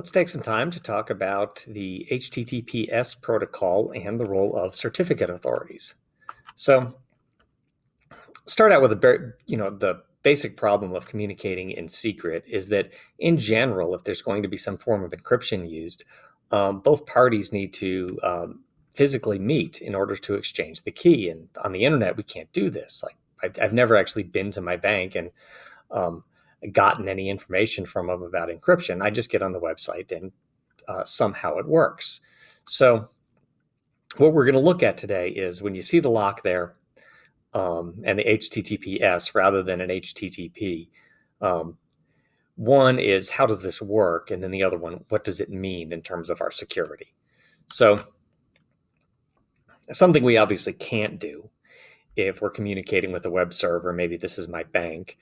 Let's take some time to talk about the HTTPS protocol and the role of certificate authorities. So, start out with the basic problem of communicating in secret is that, in general, if there's going to be some form of encryption used, both parties need to physically meet in order to exchange the key. And on the internet, we can't do this. Like I've never actually been to my bank and gotten any information from them about encryption. I just get on the website and somehow it works. So what we're going to look at today is when you see the lock there and the HTTPS rather than an HTTP, one is how does this work? And then the other one, what does it mean in terms of our security? So something we obviously can't do if we're communicating with a web server, maybe this is my bank,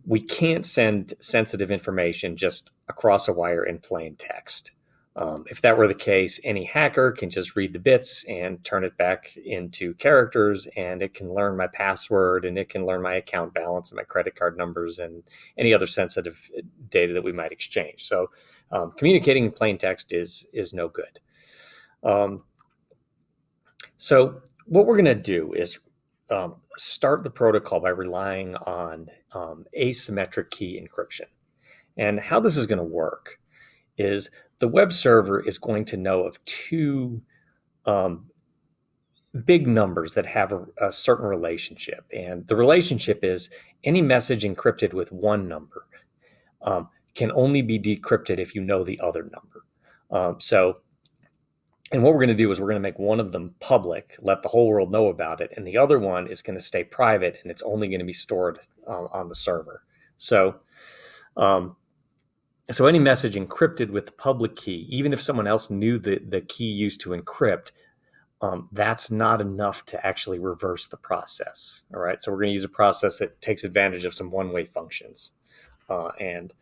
we can't send sensitive information just across a wire in plain text. If that were the case, any hacker can just read the bits and turn it back into characters, and it can learn my password, and it can learn my account balance and my credit card numbers and any other sensitive data that we might exchange. So communicating in plain text is no good. So what we're going to do is start the protocol by relying on asymmetric key encryption. And how this is going to work is the web server is going to know of two big numbers that have a certain relationship. And the relationship is any message encrypted with one number can only be decrypted if you know the other number. And what we're going to do is we're going to make one of them public, let the whole world know about it, and the other one is going to stay private, and it's only going to be stored on the server. So any message encrypted with the public key, even if someone else knew the key used to encrypt, that's not enough to actually reverse the process. All right, so we're going to use a process that takes advantage of some one-way functions, and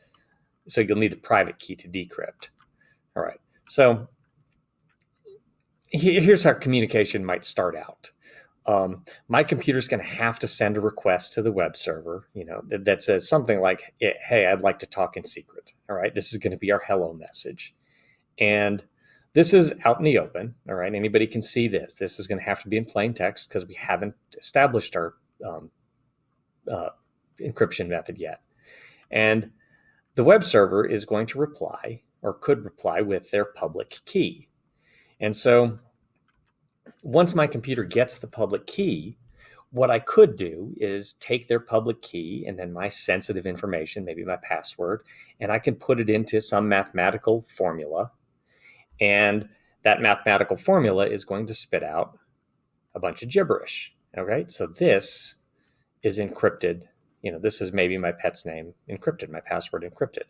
so you'll need the private key to decrypt. All right, so here's how communication might start out. My computer's going to have to send a request to the web server, that says something like, hey, I'd like to talk in secret. All right, this is going to be our hello message. And this is out in the open. All right, anybody can see this. This is going to have to be in plain text because we haven't established our encryption method yet. And the web server is going to reply or could reply with their public key. And so once my computer gets the public key, what I could do is take their public key and then my sensitive information, maybe my password, and I can put it into some mathematical formula. And that mathematical formula is going to spit out a bunch of gibberish. All right, so this is encrypted. This is maybe my pet's name encrypted, my password encrypted.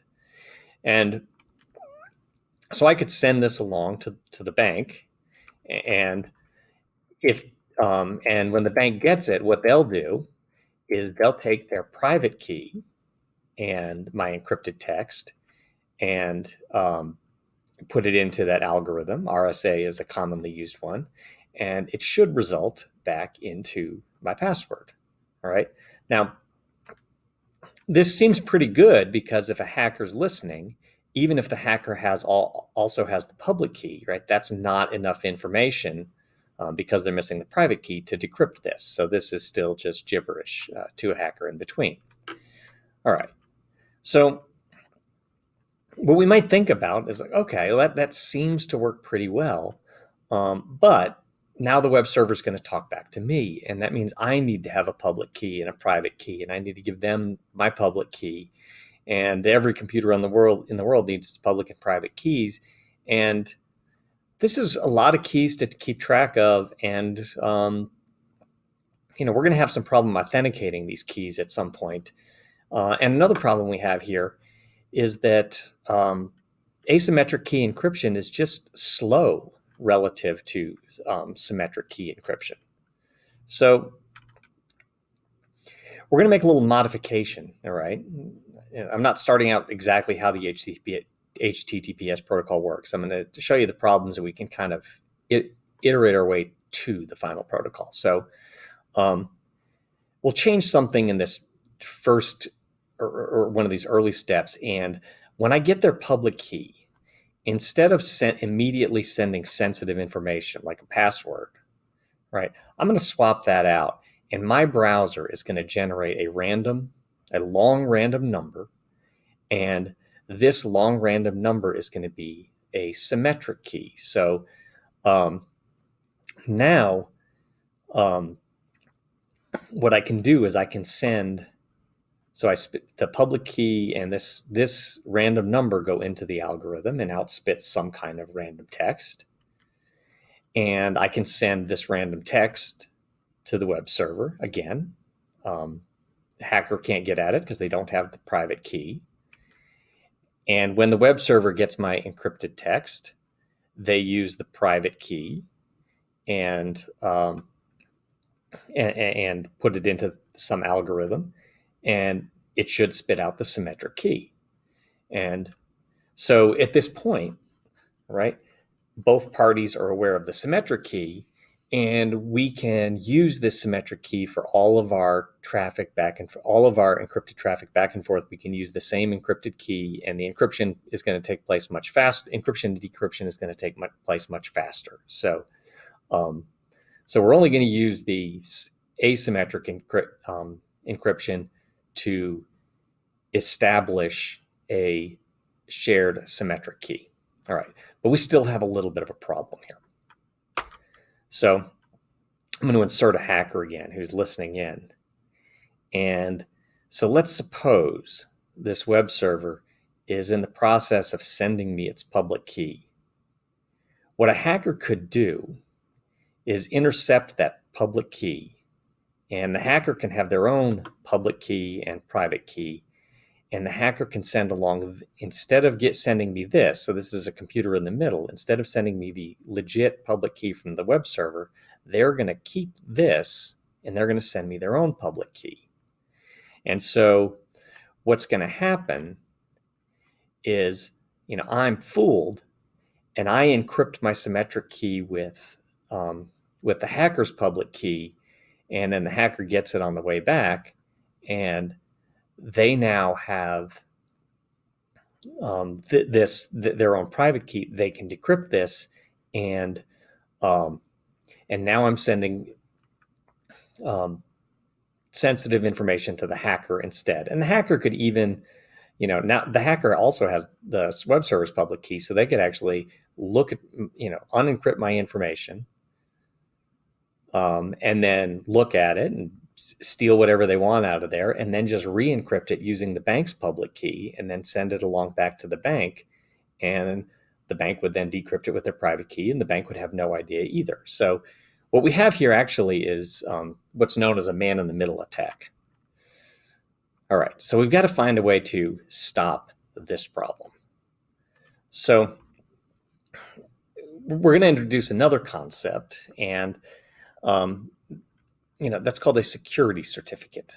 And so I could send this along to the bank, and and when the bank gets it, what they'll do is they'll take their private key and my encrypted text and put it into that algorithm. RSA is a commonly used one, and it should result back into my password. All right. Now, this seems pretty good because if a hacker's listening, even if the hacker also has the public key, right, that's not enough information because they're missing the private key to decrypt this. So this is still just gibberish to a hacker in between. All right. So what we might think about is like, okay, well, that seems to work pretty well. But now the web server is going to talk back to me. And that means I need to have a public key and a private key. And I need to give them my public key. And every computer in the world needs its public and private keys. And this is a lot of keys to keep track of. And, we're going to have some problem authenticating these keys at some point. And another problem we have here is that asymmetric key encryption is just slow relative to symmetric key encryption. So we're going to make a little modification, all right? I'm not starting out exactly how the HTTPS protocol works. I'm going to show you the problems that we can kind of iterate our way to the final protocol. So we'll change something in this first or one of these early steps, and When I get their public key, instead of immediately sending sensitive information like a password, right, I'm going to swap that out, and my browser is going to generate a long random number, and this long random number is going to be a symmetric key. So now what I can do is I can send, so the public key and this random number go into the algorithm and out spits some kind of random text. And I can send this random text to the web server again. The hacker can't get at it because they don't have the private key. And when the web server gets my encrypted text, they use the private key and put it into some algorithm, and it should spit out the symmetric key. And so at this point, right, both parties are aware of the symmetric key, and we can use this symmetric key for all of our traffic all of our encrypted traffic back and forth. We can use the same encrypted key, and the encryption is going to take place much faster. Encryption and decryption is going to take place much faster. So we're only going to use the asymmetric encryption to establish a shared symmetric key. All right, but we still have a little bit of a problem here. So I'm going to insert a hacker again who's listening in. And so let's suppose this web server is in the process of sending me its public key. What a hacker could do is intercept that public key, and the hacker can have their own public key and private key, and the hacker can send along, instead of sending me this, so this is a computer in the middle, instead of sending me the legit public key from the web server, they're going to keep this, and they're going to send me their own public key. And so what's going to happen is, I'm fooled, and I encrypt my symmetric key with the hacker's public key, and then the hacker gets it on the way back, and they now have their own private key. They can decrypt this, and now I'm sending sensitive information to the hacker instead. And the hacker could even, now the hacker also has the web server's public key, so they could actually look at, unencrypt my information, and then look at it and steal whatever they want out of there, and then just re-encrypt it using the bank's public key, and then send it along back to the bank, and the bank would then decrypt it with their private key, and the bank would have no idea either. So what we have here actually is what's known as a man-in-the-middle attack. All right, so we've got to find a way to stop this problem. So we're going to introduce another concept, and that's called a security certificate.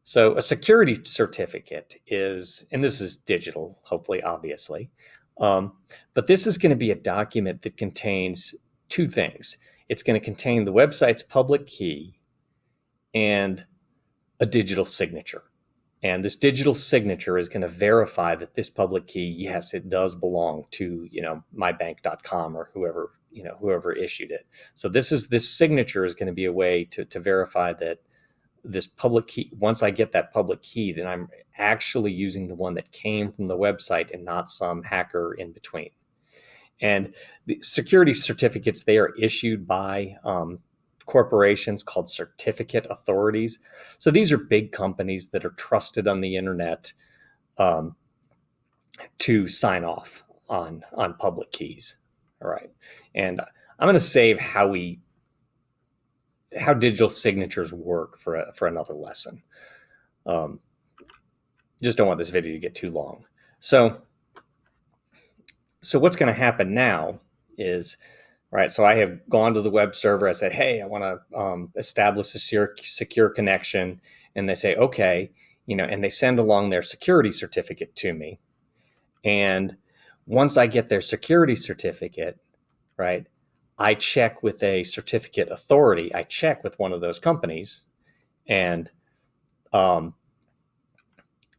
So a security certificate is, and this is digital, hopefully, obviously, but this is going to be a document that contains two things. It's going to contain the website's public key and a digital signature. And this digital signature is going to verify that this public key, yes, it does belong to, mybank.com or whoever issued it. So this signature is going to be a way to verify that this public key, once I get that public key, then I'm actually using the one that came from the website and not some hacker in between. And the security certificates, they are issued by corporations called certificate authorities. So these are big companies that are trusted on the internet to sign off on public keys. All right. And I'm going to save how digital signatures work for another lesson. Just don't want this video to get too long. So what's going to happen now is, right, so I have gone to the web server. I said, hey, I want to establish a secure connection. And they say, okay, and they send along their security certificate to me. And once I get their security certificate, right, I check with a certificate authority. I check with one of those companies, and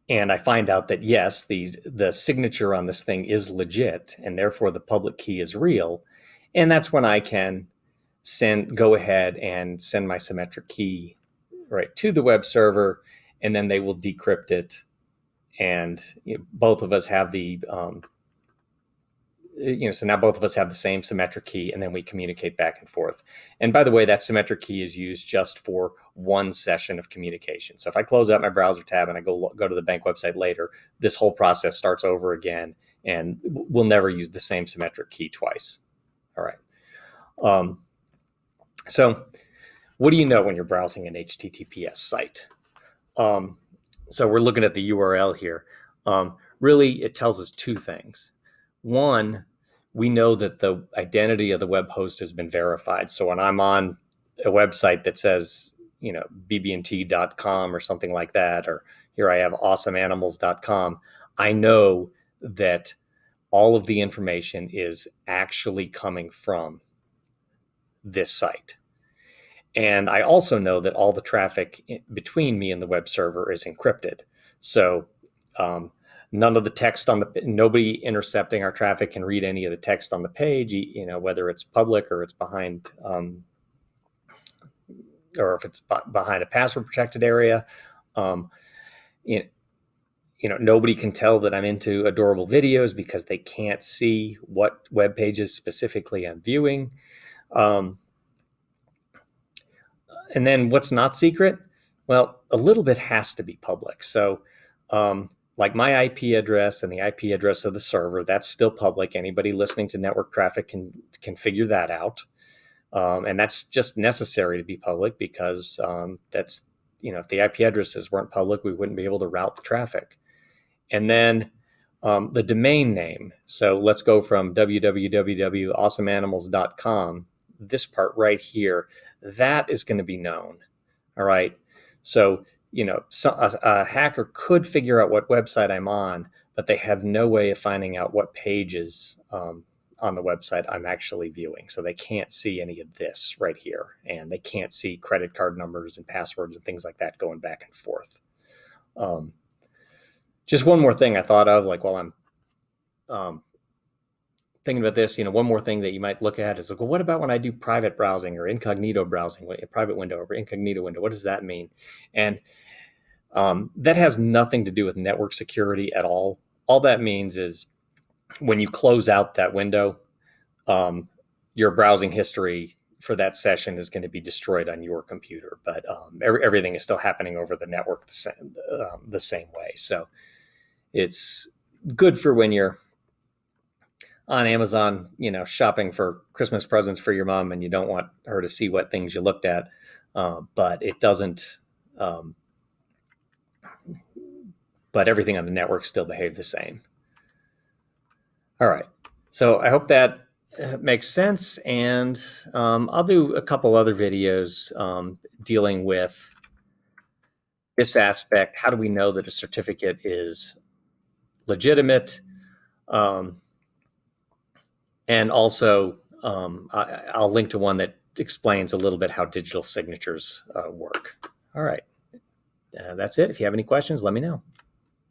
and I find out that yes, the signature on this thing is legit, and therefore the public key is real, and that's when I can go ahead and send my symmetric key right to the web server, and then they will decrypt it, and both of us have the so now both of us have the same symmetric key, and then we communicate back and forth. And by the way, that symmetric key is used just for one session of communication. So if I close out my browser tab and I go to the bank website later, this whole process starts over again, and we'll never use the same symmetric key twice. All right. So what do you know when you're browsing an HTTPS site? So we're looking at the URL here. Really, it tells us two things. One, we know that the identity of the web host has been verified. So when I'm on a website that says, bbnt.com or something like that, or here I have awesomeanimals.com, I know that all of the information is actually coming from this site. And I also know that all the traffic between me and the web server is encrypted. So none of the text nobody intercepting our traffic can read any of the text on the page, whether it's public or it's behind, or if it's behind a password protected area. Nobody can tell that I'm into adorable videos because they can't see what web pages specifically I'm viewing. And then what's not secret? Well, a little bit has to be public. So like my IP address and the IP address of the server, that's still public. Anybody listening to network traffic can figure that out. And that's just necessary to be public because that's, if the IP addresses weren't public, we wouldn't be able to route the traffic. And then the domain name. So let's go from www.awesomeanimals.com. This part right here, that is going to be known. All right. So, a hacker could figure out what website I'm on, but they have no way of finding out what pages on the website I'm actually viewing. So they can't see any of this right here. And they can't see credit card numbers and passwords and things like that going back and forth. Just one more thing I thought of, like while I'm thinking about this, one more thing that you might look at is like, well, what about when I do private browsing or incognito browsing, a private window or incognito window? What does that mean? And that has nothing to do with network security at all. All that means is when you close out that window, your browsing history for that session is going to be destroyed on your computer, but everything is still happening over the network the same way. So it's good for when you're on Amazon, shopping for Christmas presents for your mom and you don't want her to see what things you looked at, but it doesn't, but everything on the network still behaves the same. All right. So I hope that makes sense. And I'll do a couple other videos dealing with this aspect. How do we know that a certificate is legitimate? And also, I'll link to one that explains a little bit how digital signatures work. All right. That's it. If you have any questions, let me know.